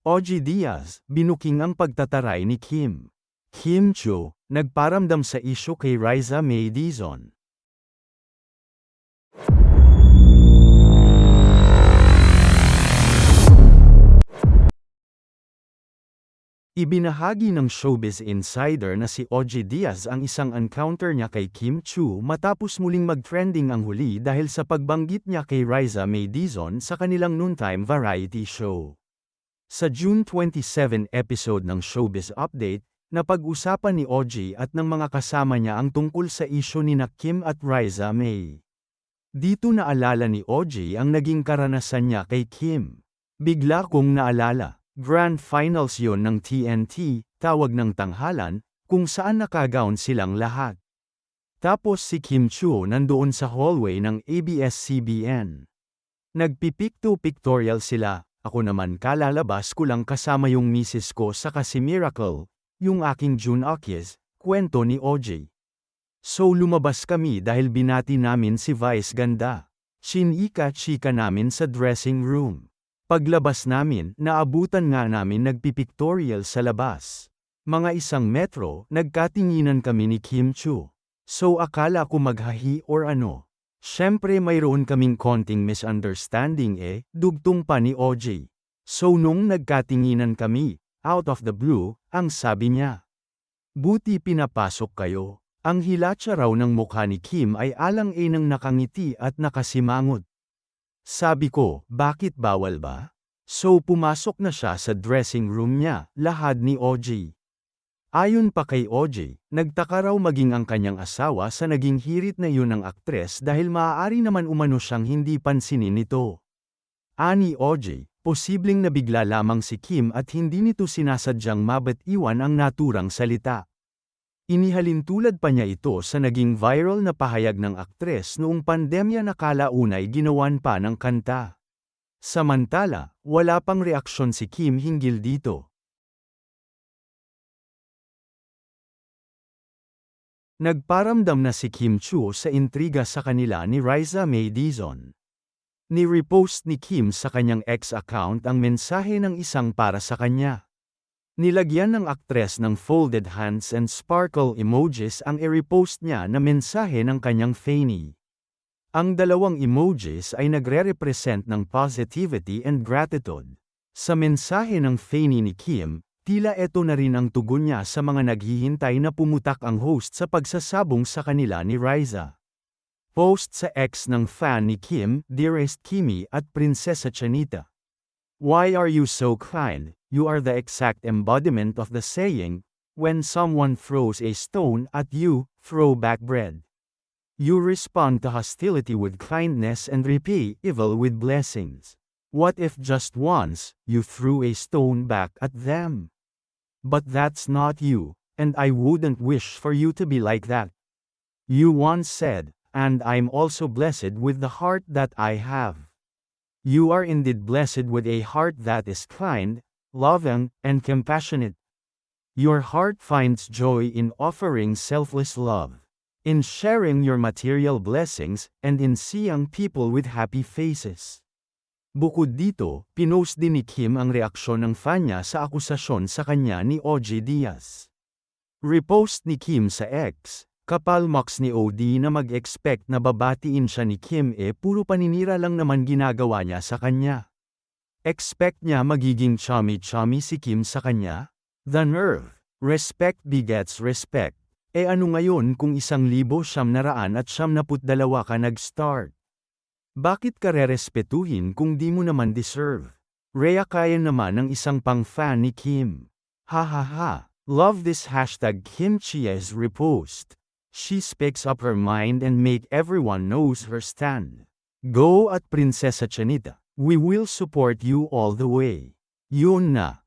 OG Diaz, binuking ang pagtataray ni Kim. Kim Chiu, nagparamdam sa isyu kay Riza May Dizon. Ibinahagi ng Showbiz Insider na si OG Diaz ang isang encounter niya kay Kim Chiu matapos muling mag-trending ang huli dahil sa pagbanggit niya kay Riza May Dizon sa kanilang noontime variety show. Sa June 27 episode ng Showbiz Update, napag-usapan ni OG at ng mga kasama niya ang tungkol sa isyu ni Kim at Riza May. Dito naalala ni OG ang naging karanasan niya kay Kim. Bigla kong naalala, Grand Finals yon ng TNT, Tawag ng Tanghalan, kung saan nakagown silang lahat. Tapos si Kim Chiu nandoon sa hallway ng ABS-CBN. Nagpipicto-pictorial sila. Ako naman kalalabas ko lang kasama yung misis ko saka si Miracle, yung aking June Akies, kwento ni OG. So lumabas kami dahil binati namin si Vice Ganda. Chinika-chika namin sa dressing room. Paglabas namin, naabutan nga namin nagpipictorial sa labas. Mga 1 metro, nagkatinginan kami ni Kim Chiu. So akala ko maghahi or ano. Siyempre mayroon kaming konting misunderstanding dugtong pa ni OG. So nung nagkatinginan kami, out of the blue, ang sabi niya. Buti pinapasok kayo. Ang hilatsa raw ng mukha ni Kim ay alang-alang nakangiti at nakasimangot. Sabi ko, bakit bawal ba? So pumasok na siya sa dressing room niya, lahad ni OG. Ayon pa kay OG, nagtaka raw maging ang kanyang asawa sa naging hirit na yun ng aktres dahil maaari naman umano siyang hindi pansinin nito. Ani OG, posibleng nabigla lamang si Kim at hindi nito sinasadyang mabatiwan ang naturang salita. Inihalintulad pa niya ito sa naging viral na pahayag ng aktres noong pandemya na kalaunay ginawan pa ng kanta. Samantala, wala pang reaksyon si Kim hinggil dito. Nagparamdam na si Kim Chiu sa intriga sa kanila ni Riza May Dizon. Ni-repost ni Kim sa kanyang X account ang mensahe ng isang para sa kanya. Nilagyan ng aktres ng folded hands and sparkle emojis ang i-repost niya na mensahe ng kanyang fanny. Ang dalawang emojis ay nagre-represent ng positivity and gratitude. Sa mensahe ng fanny ni Kim, tila eto na rin ang tugon niya sa mga naghihintay na pumutak ang host sa pagsasabong sa kanila ni Riza. Post sa X ng fan ni Kim, Dearest Kimmy at Prinsesa Chanita. Why are you so kind? You are the exact embodiment of the saying, when someone throws a stone at you, throw back bread. You respond to hostility with kindness and repay evil with blessings. What if just once, you threw a stone back at them? But that's not you, and I wouldn't wish for you to be like that. You once said, and I'm also blessed with the heart that I have. You are indeed blessed with a heart that is kind, loving, and compassionate. Your heart finds joy in offering selfless love, in sharing your material blessings, and in seeing people with happy faces. Bukod dito, pinost din ni Kim ang reaksyon ng fan niya sa akusasyon sa kanya ni OG Diaz. Repost ni Kim sa X, kapal mocks ni OD na mag-expect na babatiin siya ni Kim puro paninira lang naman ginagawa niya sa kanya. Expect niya magiging chummy-chummy si Kim sa kanya? The nerve. Respect begets respect. Ano ngayon kung 1,992 ka nag-start? Bakit ka rerespetuhin kung di mo naman deserve? Rhea kaya naman ng isang pang fan ni Kim. Ha. Love this hashtag #KimChiez repost. She speaks up her mind and make everyone knows her stand. Go at Prinsesa Chanita. We will support you all the way. Yun na.